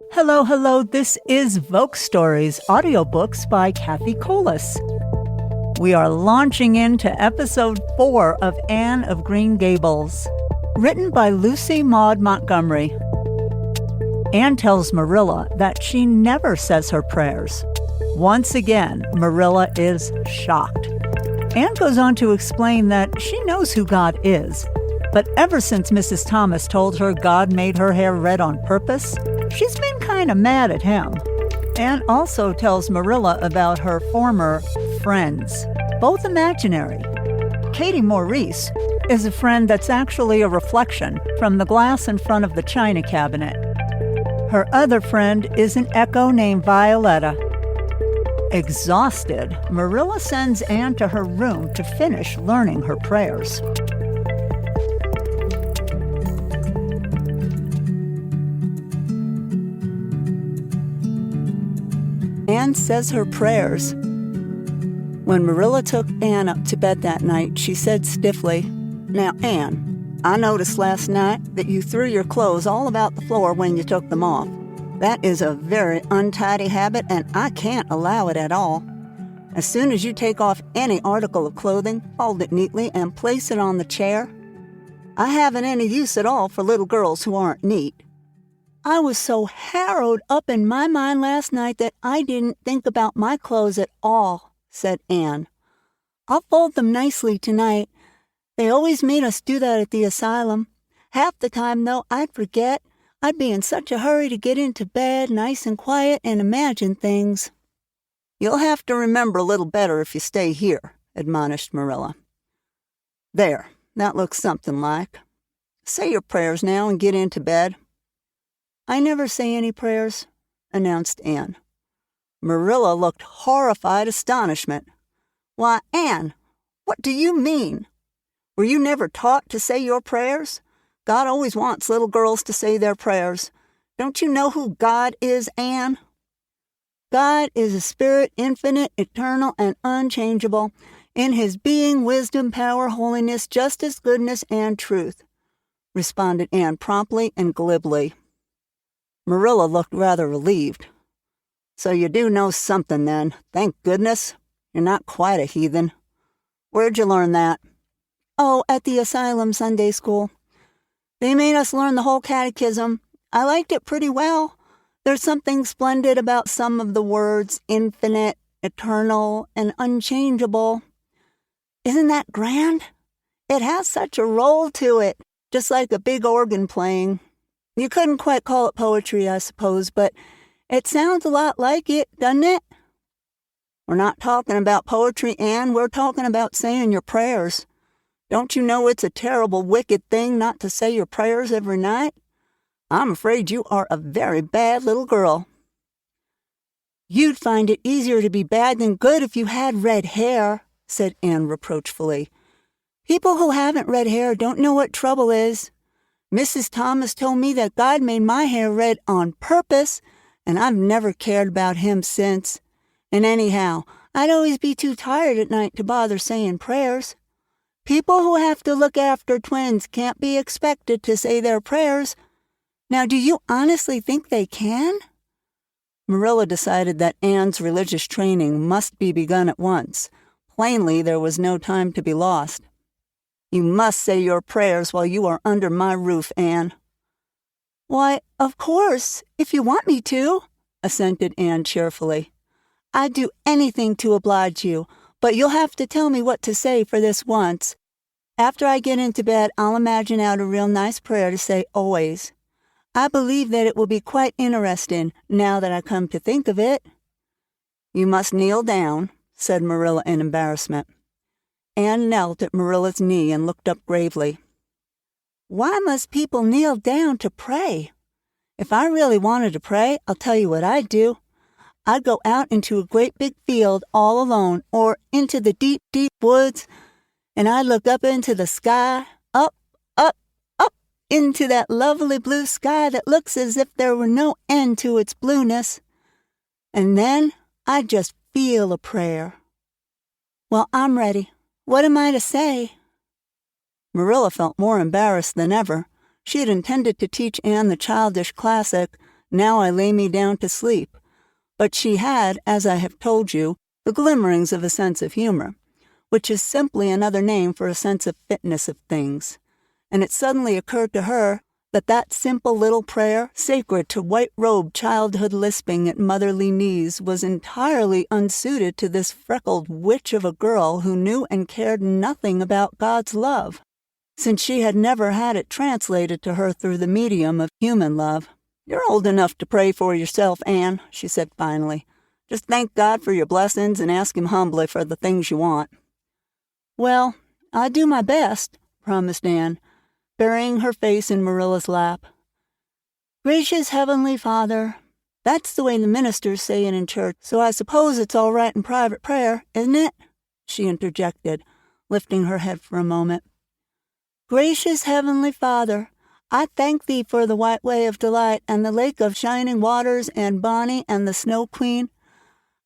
Hello, hello. This is VocStories, Audiobooks by Cathi. We are launching into episode 4 of Anne of Green Gables, written by Lucy Maud Montgomery. Anne tells Marilla that she never says her prayers. Once again, Marilla is shocked. Anne goes on to explain that she knows who God is, but ever since Mrs. Thomas told her God made her hair red on purpose, she's been kind of mad at him. Anne also tells Marilla about her former friends, both imaginary. Katie Maurice is a friend that's actually a reflection from the glass in front of the china cabinet. Her other friend is an echo named Violetta. Exhausted, Marilla sends Anne to her room to finish learning her prayers. Anne says her prayers. When Marilla took Anne up to bed that night, she said stiffly, "Now, Anne, I noticed last night that you threw your clothes all about the floor when you took them off. That is a very untidy habit, and I can't allow it at all. As soon as you take off any article of clothing, fold it neatly and place it on the chair. I haven't any use at all for little girls who aren't neat." "I was so harrowed up in my mind last night that I didn't think about my clothes at all," said Anne. "I'll fold them nicely tonight. They always made us do that at the asylum. Half the time, though, I'd forget. I'd be in such a hurry to get into bed, nice and quiet, and imagine things." "You'll have to remember a little better if you stay here," admonished Marilla. "There, that looks something like. Say your prayers now and get into bed." "I never say any prayers," announced Anne. Marilla looked horrified astonishment. "Why, Anne, what do you mean? Were you never taught to say your prayers? God always wants little girls to say their prayers. Don't you know who God is, Anne?" "God is a spirit, infinite, eternal, and unchangeable, in his being, wisdom, power, holiness, justice, goodness, and truth," responded Anne promptly and glibly. Marilla looked rather relieved. "So you do know something, then. Thank goodness. You're not quite a heathen. Where'd you learn that?" "Oh, at the asylum Sunday school. They made us learn the whole catechism. I liked it pretty well. There's something splendid about some of the words, infinite, eternal, and unchangeable. Isn't that grand? It has such a roll to it, just like a big organ playing. You couldn't quite call it poetry, I suppose, but it sounds a lot like it, doesn't it?" "We're not talking about poetry, Anne. We're talking about saying your prayers. Don't you know it's a terrible, wicked thing not to say your prayers every night? I'm afraid you are a very bad little girl." "You'd find it easier to be bad than good if you had red hair," said Anne reproachfully. "People who haven't red hair don't know what trouble is. Mrs. Thomas told me that God made my hair red on purpose, and I've never cared about him since. And anyhow, I'd always be too tired at night to bother saying prayers. People who have to look after twins can't be expected to say their prayers. Now, do you honestly think they can?" Marilla decided that Anne's religious training must be begun at once. Plainly, there was no time to be lost. "You must say your prayers while you are under my roof, Anne." "Why, of course, if you want me to," assented Anne cheerfully. "I'd do anything to oblige you, but you'll have to tell me what to say for this once. After I get into bed, I'll imagine out a real nice prayer to say always. I believe that it will be quite interesting, now that I come to think of it." "You must kneel down," said Marilla in embarrassment. Anne knelt at Marilla's knee and looked up gravely. "Why must people kneel down to pray? If I really wanted to pray, I'll tell you what I'd do. I'd go out into a great big field all alone, or into the deep, deep woods, and I'd look up into the sky, up, up, up, into that lovely blue sky that looks as if there were no end to its blueness. And then I'd just feel a prayer. Well, I'm ready. What am I to say?" Marilla felt more embarrassed than ever. She had intended to teach Anne the childish classic, Now I lay me down to sleep. But she had, as I have told you, the glimmerings of a sense of humor, which is simply another name for a sense of fitness of things. And it suddenly occurred to her that that simple little prayer, sacred to white-robed childhood lisping at motherly knees, was entirely unsuited to this freckled witch of a girl who knew and cared nothing about God's love, since she had never had it translated to her through the medium of human love. "You're old enough to pray for yourself, Anne," she said finally. "Just thank God for your blessings and ask Him humbly for the things you want." "Well, I do my best," promised Anne, burying her face in Marilla's lap. "Gracious Heavenly Father," that's the way the ministers say it in church, so I suppose it's all right in private prayer, isn't it? She interjected, lifting her head for a moment. "Gracious Heavenly Father, I thank Thee for the White Way of Delight and the Lake of Shining Waters and Bonnie and the Snow Queen.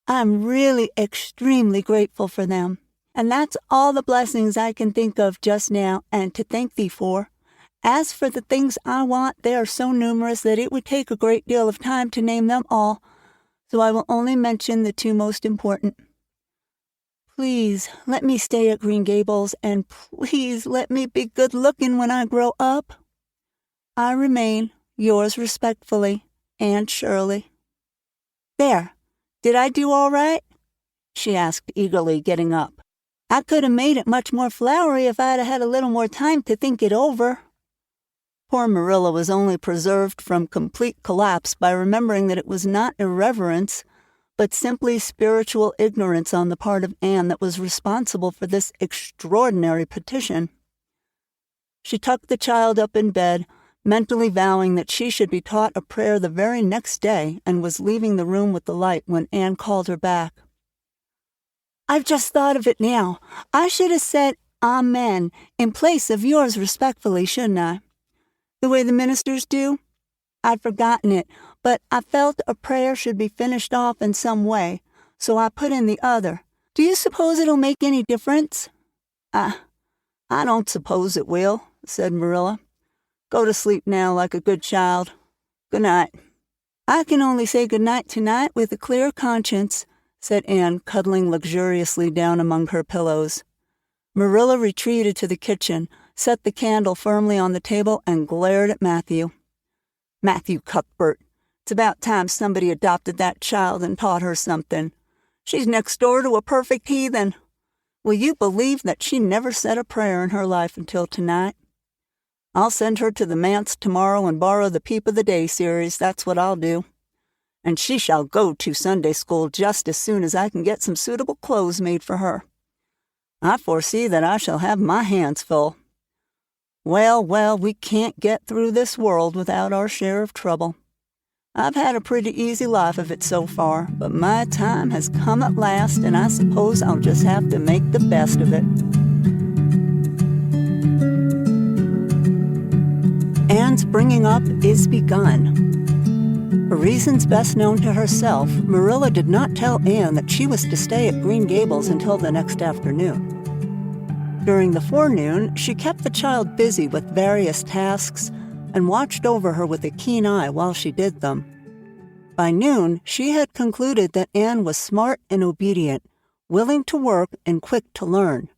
I'm really extremely grateful for them. And that's all the blessings I can think of just now and to thank Thee for. As for the things I want, they are so numerous that it would take a great deal of time to name them all, so I will only mention the two most important. Please let me stay at Green Gables, and please let me be good-looking when I grow up. I remain, yours respectfully, Aunt Shirley." "There, did I do all right?" she asked eagerly, getting up. "I could have made it much more flowery if I'd had a little more time to think it over." Poor Marilla was only preserved from complete collapse by remembering that it was not irreverence, but simply spiritual ignorance on the part of Anne that was responsible for this extraordinary petition. She tucked the child up in bed, mentally vowing that she should be taught a prayer the very next day, and was leaving the room with the light when Anne called her back. "I've just thought of it now. I should have said Amen in place of yours respectfully, shouldn't I? The way the ministers do? I'd forgotten it, but I felt a prayer should be finished off in some way, so I put in the other. Do you suppose it'll make any difference?" I don't suppose it will," said Marilla. "Go to sleep now like a good child. Good night." "I can only say good night tonight with a clear conscience," said Anne, cuddling luxuriously down among her pillows. Marilla retreated to the kitchen, set the candle firmly on the table, and glared at Matthew. "Matthew Cuthbert, it's about time somebody adopted that child and taught her something. She's next door to a perfect heathen. Will you believe that she never said a prayer in her life until tonight? I'll send her to the manse tomorrow and borrow the Peep of the Day series, that's what I'll do. And she shall go to Sunday school just as soon as I can get some suitable clothes made for her. I foresee that I shall have my hands full. Well, we can't get through this world without our share of trouble. I've had a pretty easy life of it so far, but my time has come at last, and I suppose I'll just have to make the best of it." Anne's bringing up is begun. For reasons best known to herself, Marilla did not tell Anne that she was to stay at Green Gables until the next afternoon. During the forenoon, she kept the child busy with various tasks and watched over her with a keen eye while she did them. By noon, she had concluded that Anne was smart and obedient, willing to work and quick to learn.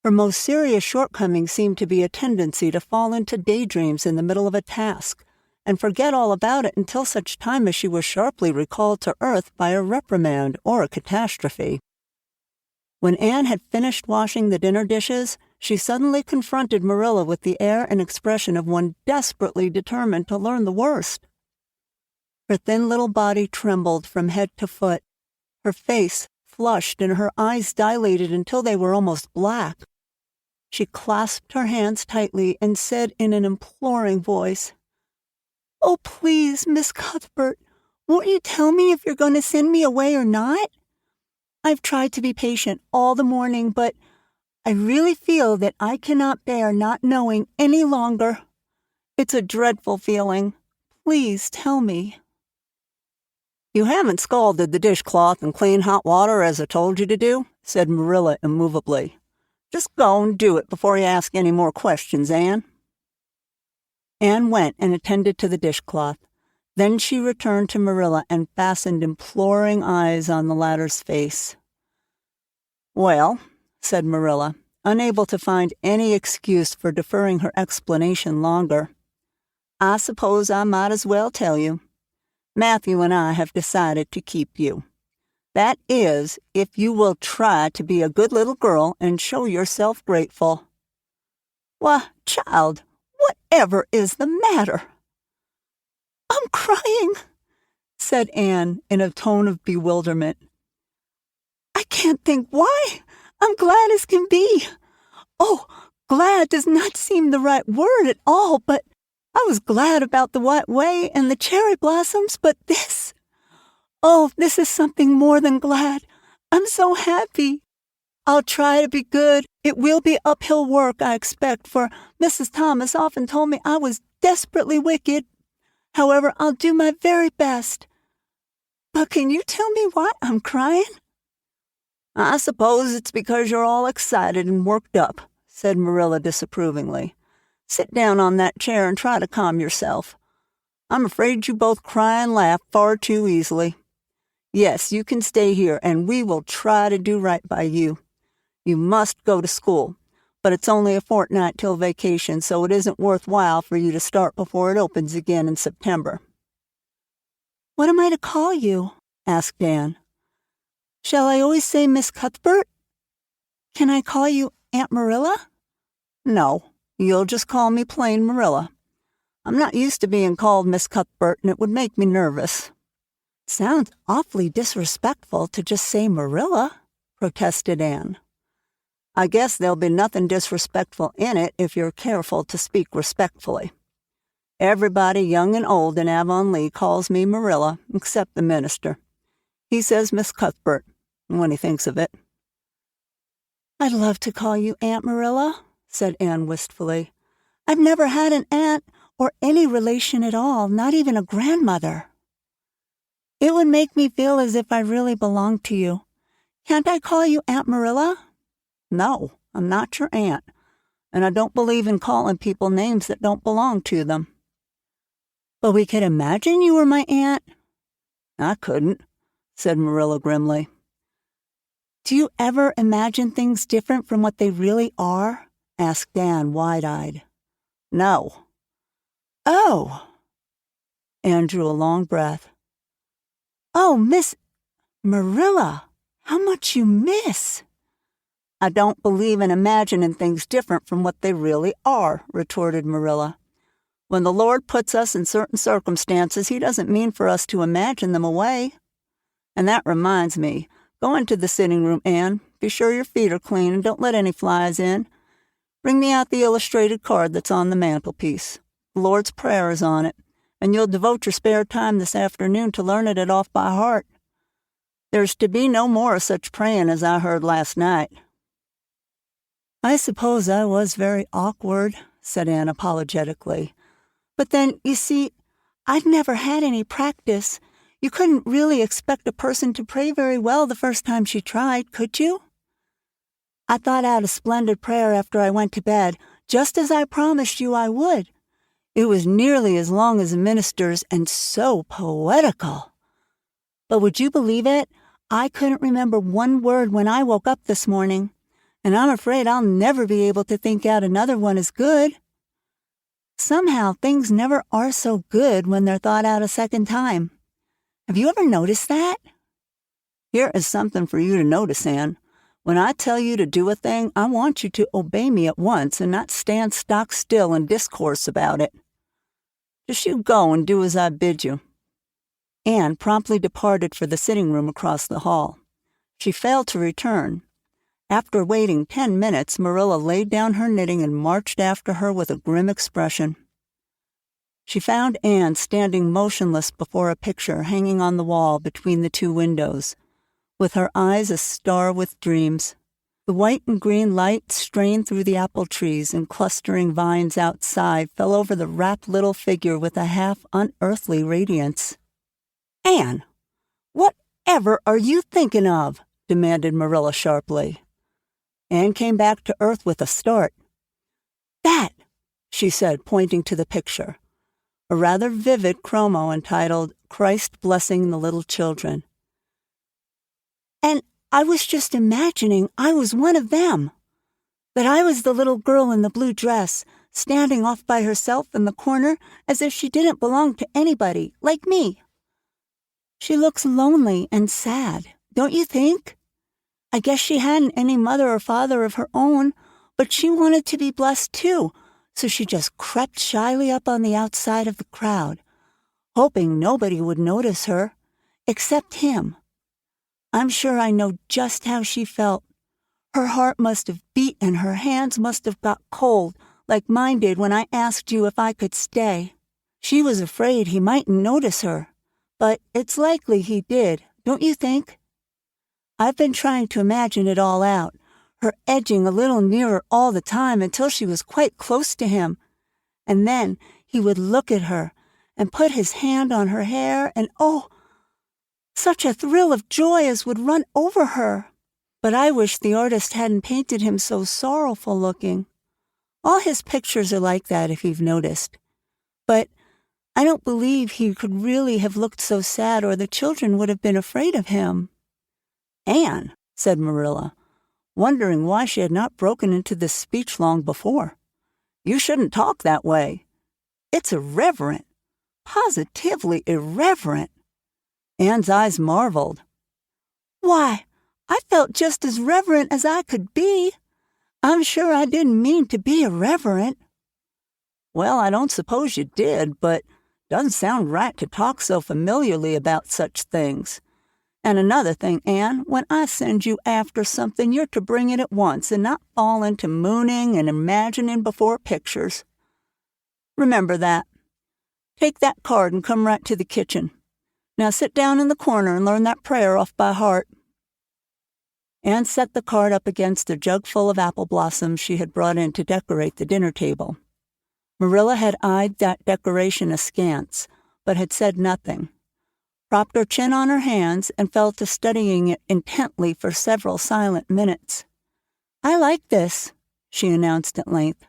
Her most serious shortcoming seemed to be a tendency to fall into daydreams in the middle of a task and forget all about it until such time as she was sharply recalled to earth by a reprimand or a catastrophe. When Anne had finished washing the dinner dishes, she suddenly confronted Marilla with the air and expression of one desperately determined to learn the worst. Her thin little body trembled from head to foot. Her face flushed and her eyes dilated until they were almost black. She clasped her hands tightly and said in an imploring voice, "Oh, please, Miss Cuthbert, won't you tell me if you're going to send me away or not? I've tried to be patient all the morning, but I really feel that I cannot bear not knowing any longer. It's a dreadful feeling. Please tell me." "You haven't scalded the dishcloth in clean hot water as I told you to do," said Marilla immovably. "Just go and do it before you ask any more questions, Anne." Anne went and attended to the dishcloth. Then she returned to Marilla and fastened imploring eyes on the latter's face. "Well," said Marilla, unable to find any excuse for deferring her explanation longer, "I suppose I might as well tell you. Matthew and I have decided to keep you. That is, if you will try to be a good little girl and show yourself grateful." "Why, child, whatever is the matter?" "I'm crying," said Anne in a tone of bewilderment. "I can't think why. I'm glad as can be. Oh, glad does not seem the right word at all, but I was glad about the white way and the cherry blossoms, but this... Oh, this is something more than glad. I'm so happy. I'll try to be good. It will be uphill work, I expect, for Mrs. Thomas often told me I was desperately wicked. However, I'll do my very best. But can you tell me why I'm crying?" "I suppose it's because you're all excited and worked up," said Marilla disapprovingly. "Sit down on that chair and try to calm yourself. I'm afraid you both cry and laugh far too easily. Yes, you can stay here, and we will try to do right by you. You must go to school, but it's only a fortnight till vacation, so it isn't worthwhile for you to start before it opens again in September." "What am I to call you?" asked Anne. "Shall I always say Miss Cuthbert? Can I call you Aunt Marilla?" "No, you'll just call me plain Marilla. I'm not used to being called Miss Cuthbert, and it would make me nervous." "Sounds awfully disrespectful to just say Marilla," protested Anne. "I guess there'll be nothing disrespectful in it if you're careful to speak respectfully. Everybody, young and old, in Avonlea calls me Marilla, except the minister. He says Miss Cuthbert when he thinks of it." "I'd love to call you Aunt Marilla," said Anne wistfully. "I've never had an aunt or any relation at all, not even a grandmother. It would make me feel as if I really belonged to you. Can't I call you Aunt Marilla?" "No, I'm not your aunt, and I don't believe in calling people names that don't belong to them." "But we could imagine you were my aunt." "I couldn't," said Marilla grimly. "Do you ever imagine things different from what they really are?" asked Anne, wide-eyed. "No." "Oh." Anne drew a long breath. "Oh, Miss Marilla, how much you miss." "I don't believe in imagining things different from what they really are," retorted Marilla. "When the Lord puts us in certain circumstances, He doesn't mean for us to imagine them away. And that reminds me, go into the sitting room, Anne. Be sure your feet are clean and don't let any flies in. Bring me out the illustrated card that's on the mantelpiece. The Lord's Prayer is on it, and you'll devote your spare time this afternoon to learn it off by heart. There's to be no more of such praying as I heard last night." "I suppose I was very awkward," said Anne apologetically. "But then, you see, I'd never had any practice. You couldn't really expect a person to pray very well the first time she tried, could you? I thought out a splendid prayer after I went to bed, just as I promised you I would. It was nearly as long as the minister's and so poetical. But would you believe it? I couldn't remember one word when I woke up this morning, and I'm afraid I'll never be able to think out another one as good. Somehow things never are so good when they're thought out a second time. Have you ever noticed that?" "Here is something for you to notice, Anne. When I tell you to do a thing, I want you to obey me at once and not stand stock still and discourse about it. Just you go and do as I bid you." Anne promptly departed for the sitting room across the hall. She failed to return. After waiting 10 minutes, Marilla laid down her knitting and marched after her with a grim expression. She found Anne standing motionless before a picture hanging on the wall between the two windows, with her eyes a-star with dreams. The white and green light strained through the apple trees and clustering vines outside fell over the rapt little figure with a half-unearthly radiance. "Anne, whatever are you thinking of?" demanded Marilla sharply. Anne came back to earth with a start. "That," she said, pointing to the picture. a rather vivid chromo entitled Christ Blessing the Little Children. And I was just imagining I was one of them, that I was the little girl in the blue dress, standing off by herself in the corner as if she didn't belong to anybody, like me. She looks lonely and sad, don't you think? I guess she hadn't any mother or father of her own, but she wanted to be blessed too, so she just crept shyly up on the outside of the crowd, hoping nobody would notice her, except him. I'm sure I know just how she felt. Her heart must have beat and her hands must have got cold, like mine did when I asked you if I could stay. She was afraid he mightn't notice her, but it's likely he did, don't you think? I've been trying to imagine it all out, her edging a little nearer all the time until she was quite close to him, and then he would look at her and put his hand on her hair, and oh, such a thrill of joy as would run over her. But I wish the artist hadn't painted him so sorrowful-looking. All his pictures are like that, if you've noticed. But I don't believe he could really have looked so sad, or the children would have been afraid of him. Anne, said Marilla, wondering why she had not broken into this speech long before. You shouldn't talk that way. It's irreverent, positively irreverent. Anne's eyes marveled. Why, I felt just as reverent as I could be. I'm sure I didn't mean to be irreverent. Well, I don't suppose you did, but doesn't sound right to talk so familiarly about such things. And another thing, Anne, when I send you after something, you're to bring it at once and not fall into mooning and imagining before pictures. Remember that. Take that card and come right to the kitchen. Now sit down in the corner and learn that prayer off by heart. Anne set the card up against a jug full of apple blossoms she had brought in to decorate the dinner table. Marilla had eyed that decoration askance, but had said nothing, propped her chin on her hands, and fell to studying it intently for several silent minutes. I like this, she announced at length.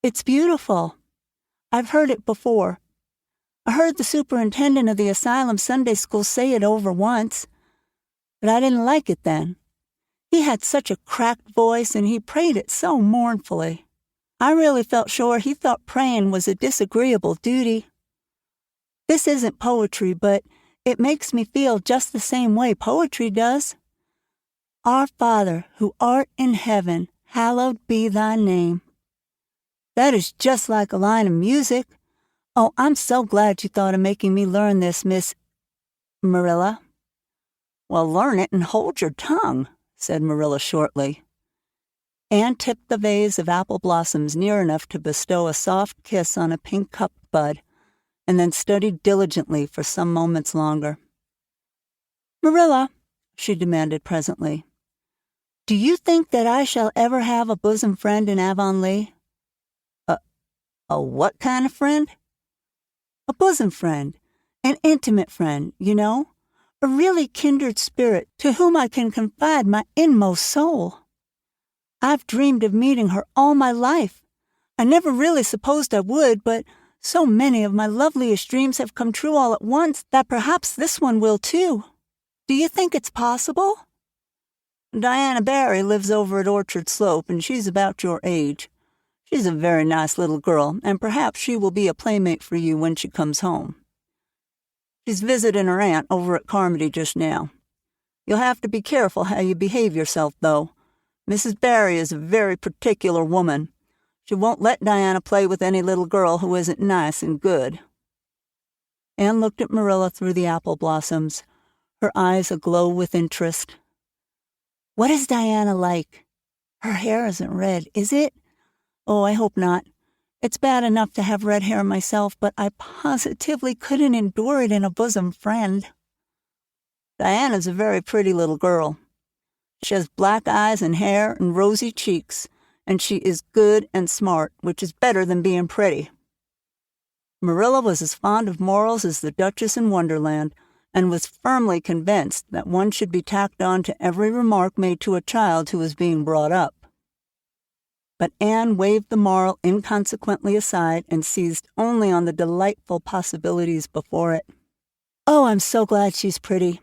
It's beautiful. I've heard it before. I heard the superintendent of the asylum Sunday school say it over once, but I didn't like it then. He had such a cracked voice, and he prayed it so mournfully. I really felt sure he thought praying was a disagreeable duty. This isn't poetry, but it makes me feel just the same way poetry does. Our Father, who art in heaven, hallowed be thy name. That is just like a line of music. Oh, I'm so glad you thought of making me learn this, Miss Marilla. Well, learn it and hold your tongue, said Marilla shortly. Anne tipped the vase of apple blossoms near enough to bestow a soft kiss on a pink-cupped bud, and then studied diligently for some moments longer. Marilla, she demanded presently, do you think that I shall ever have a bosom friend in Avonlea? A what kind of friend? A bosom friend, an intimate friend, you know, a really kindred spirit to whom I can confide my inmost soul. I've dreamed of meeting her all my life. I never really supposed I would, but so many of my loveliest dreams have come true all at once that perhaps this one will too. Do you think it's possible? Diana Barry lives over at Orchard Slope, and she's about your age. She's a very nice little girl, and perhaps she will be a playmate for you when she comes home. She's visiting her aunt over at Carmody just now. You'll have to be careful how you behave yourself, though. Mrs. Barry is a very particular woman. She won't let Diana play with any little girl who isn't nice and good. Anne looked at Marilla through the apple blossoms, her eyes aglow with interest. What is Diana like? Her hair isn't red, is it? Oh, I hope not. It's bad enough to have red hair myself, but I positively couldn't endure it in a bosom friend. Diana's a very pretty little girl. She has black eyes and hair and rosy cheeks, and she is good and smart, which is better than being pretty. Marilla was as fond of morals as the Duchess in Wonderland, and was firmly convinced that one should be tacked on to every remark made to a child who was being brought up. But Anne waved the moral inconsequently aside and seized only on the delightful possibilities before it. "Oh, I'm so glad she's pretty.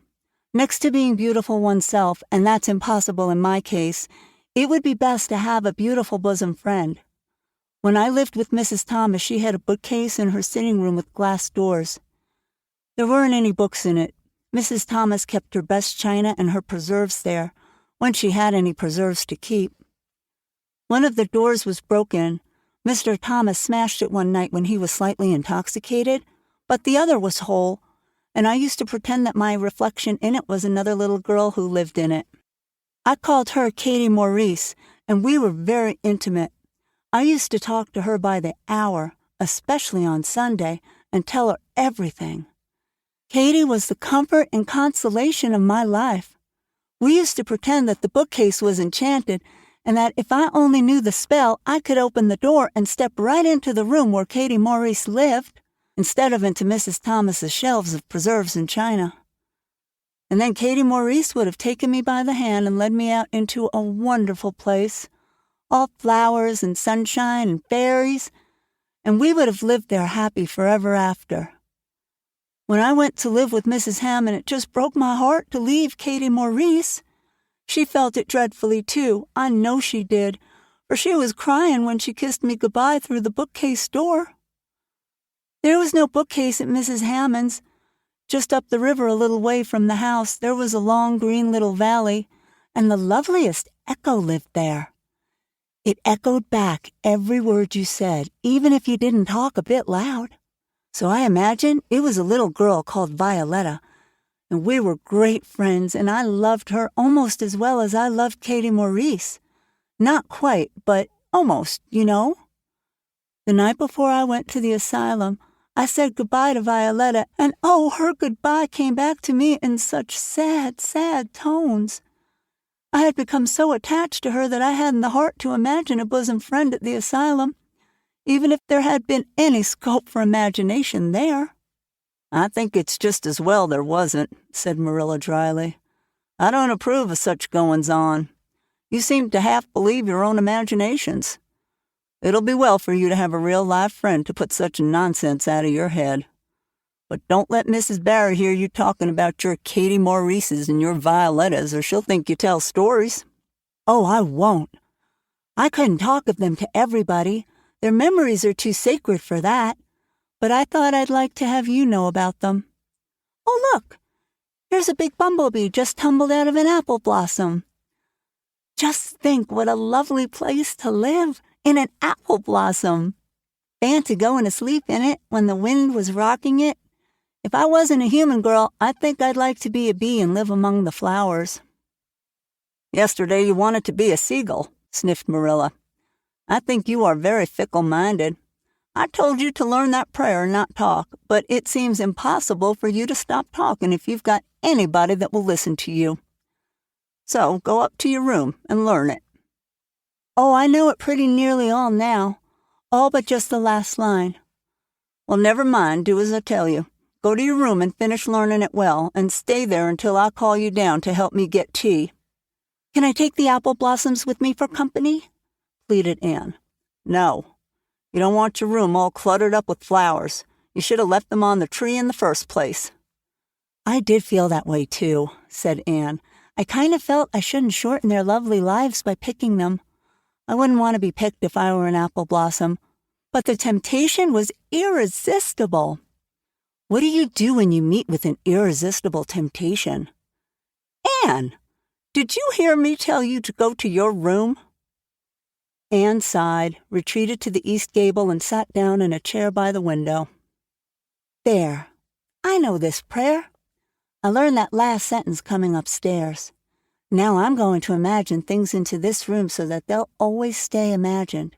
Next to being beautiful oneself, and that's impossible in my case, it would be best to have a beautiful bosom friend. When I lived with Mrs. Thomas, she had a bookcase in her sitting room with glass doors. There weren't any books in it. Mrs. Thomas kept her best china and her preserves there, when she had any preserves to keep. One of the doors was broken. Mr. Thomas smashed it one night when he was slightly intoxicated, but the other was whole, and I used to pretend that my reflection in it was another little girl who lived in it. I called her Cathi Maurice, and we were very intimate. I used to talk to her by the hour, especially on Sunday, and tell her everything. Cathi was the comfort and consolation of my life. We used to pretend that the bookcase was enchanted, and that if I only knew the spell, I could open the door and step right into the room where Cathi Maurice lived, instead of into Mrs. Thomas's shelves of preserves and china. And then Cathi Maurice would have taken me by the hand and led me out into a wonderful place, all flowers and sunshine and fairies, and we would have lived there happy forever after. When I went to live with Mrs. Hammond, it just broke my heart to leave Cathi Maurice. She felt it dreadfully, too. I know she did, for she was crying when she kissed me goodbye through the bookcase door. There was no bookcase at Mrs. Hammond's. Just up the river a little way from the house, there was a long green little valley, and the loveliest echo lived there. It echoed back every word you said, even if you didn't talk a bit loud. So I imagine it was a little girl called Violetta, and we were great friends, and I loved her almost as well as I loved Cathi Maurice. Not quite, but almost, you know. The night before I went to the asylum, I said goodbye to Violetta, and oh, her goodbye came back to me in such sad, sad tones. I had become so attached to her that I hadn't the heart to imagine a bosom friend at the asylum, even if there had been any scope for imagination there. "I think it's just as well there wasn't," said Marilla dryly. "I don't approve of such goings-on. You seem to half believe your own imaginations. It'll be well for you to have a real live friend to put such nonsense out of your head. But don't let Mrs. Barry hear you talking about your Cathi Maurices and your Violettas, or she'll think you tell stories." "Oh, I won't. I couldn't talk of them to everybody. Their memories are too sacred for that. But I thought I'd like to have you know about them. Oh, look! Here's a big bumblebee just tumbled out of an apple blossom. Just think what a lovely place to live, in an apple blossom. Fancy going to sleep in it when the wind was rocking it. If I wasn't a human girl, I think I'd like to be a bee and live among the flowers." "Yesterday you wanted to be a seagull," sniffed Marilla. "I think you are very fickle-minded. I told you to learn that prayer and not talk, but it seems impossible for you to stop talking if you've got anybody that will listen to you. So go up to your room and learn it." "Oh, I know it pretty nearly all now, all but just the last line." "Well, never mind, do as I tell you. Go to your room and finish learning it well, and stay there until I call you down to help me get tea." "Can I take the apple blossoms with me for company?" pleaded Anne. "No. You don't want your room all cluttered up with flowers. You should have left them on the tree in the first place." "I did feel that way, too," said Anne. "I kind of felt I shouldn't shorten their lovely lives by picking them. I wouldn't want to be picked if I were an apple blossom. But the temptation was irresistible." "What do you do when you meet with an irresistible temptation?" "Anne, did you hear me tell you to go to your room?" Anne sighed, retreated to the east gable, and sat down in a chair by the window. "There. I know this prayer. I learned that last sentence coming upstairs. Now I'm going to imagine things into this room so that they'll always stay imagined.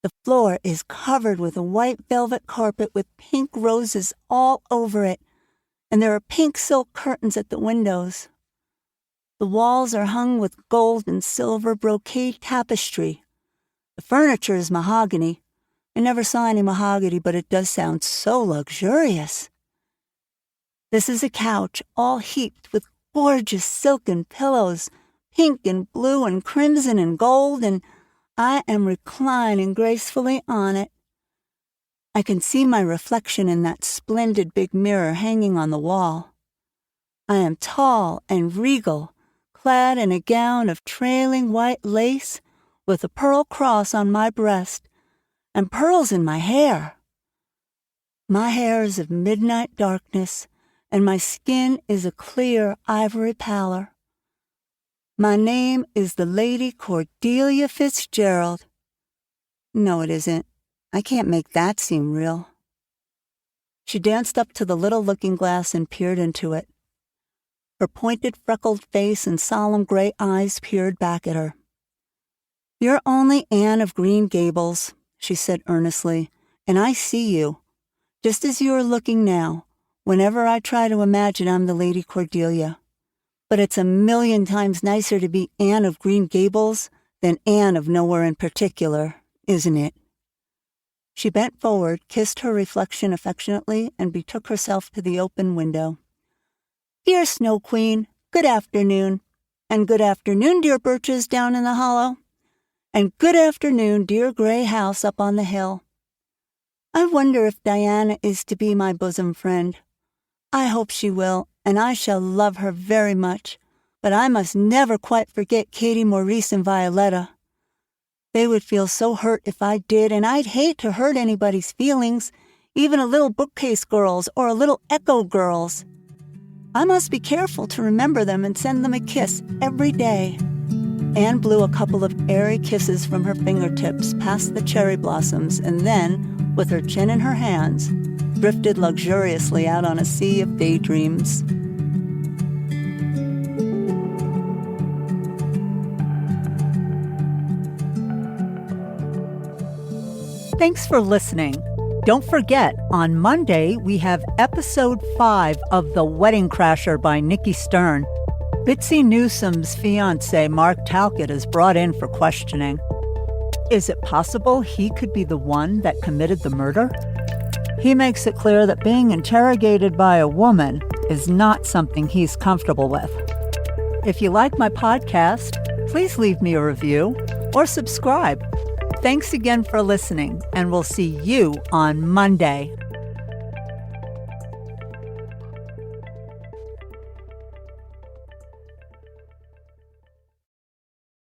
The floor is covered with a white velvet carpet with pink roses all over it, and there are pink silk curtains at the windows. The walls are hung with gold and silver brocade tapestry. The furniture is mahogany. I never saw any mahogany, but it does sound so luxurious. This is a couch all heaped with gorgeous silken pillows, pink and blue and crimson and gold, and I am reclining gracefully on it. I can see my reflection in that splendid big mirror hanging on the wall. I am tall and regal, clad in a gown of trailing white lace with a pearl cross on my breast and pearls in my hair. My hair is of midnight darkness, and my skin is a clear ivory pallor. My name is the Lady Cordelia Fitzgerald. No, it isn't. I can't make that seem real. She danced up to the little looking-glass and peered into it. Her pointed, freckled face and solemn gray eyes peered back at her. "You're only Anne of Green Gables," she said earnestly, "and I see you, just as you are looking now, whenever I try to imagine I'm the Lady Cordelia. But it's a million times nicer to be Anne of Green Gables than Anne of nowhere in particular, isn't it?" She bent forward, kissed her reflection affectionately, and betook herself to the open window. "Dear Snow Queen, good afternoon. And good afternoon, dear birches down in the hollow. And good afternoon, dear gray house up on the hill. I wonder if Diana is to be my bosom friend. I hope she will, and I shall love her very much, but I must never quite forget Cathi, Maurice, and Violetta. They would feel so hurt if I did, and I'd hate to hurt anybody's feelings, even a little bookcase girl's or a little echo girl's. I must be careful to remember them and send them a kiss every day." Anne blew a couple of airy kisses from her fingertips past the cherry blossoms and then, with her chin in her hands, drifted luxuriously out on a sea of daydreams. Thanks for listening. Don't forget, on Monday, we have Episode 5 of The Wedding Crasher by Nikki Stern. Bitsy Newsom's fiancé, Mark Talcott, is brought in for questioning. Is it possible he could be the one that committed the murder? He makes it clear that being interrogated by a woman is not something he's comfortable with. If you like my podcast, please leave me a review or subscribe. Thanks again for listening, and we'll see you on Monday.